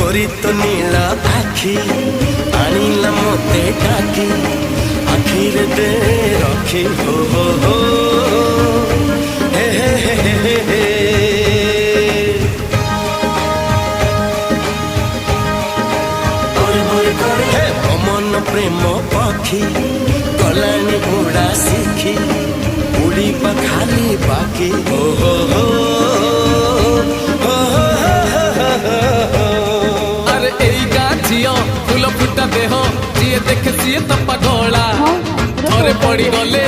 तोरी तो नीला आखी आनिला मोते डाकी आखिर दे रखी हो हे हे हे हे हे हे मन प्रेम पक्षी गलानी उड़ा सीखी उड़ी खाली बाकी हो फूल फुटा देह जी देखे सी तपा गला थरे पड़ी गले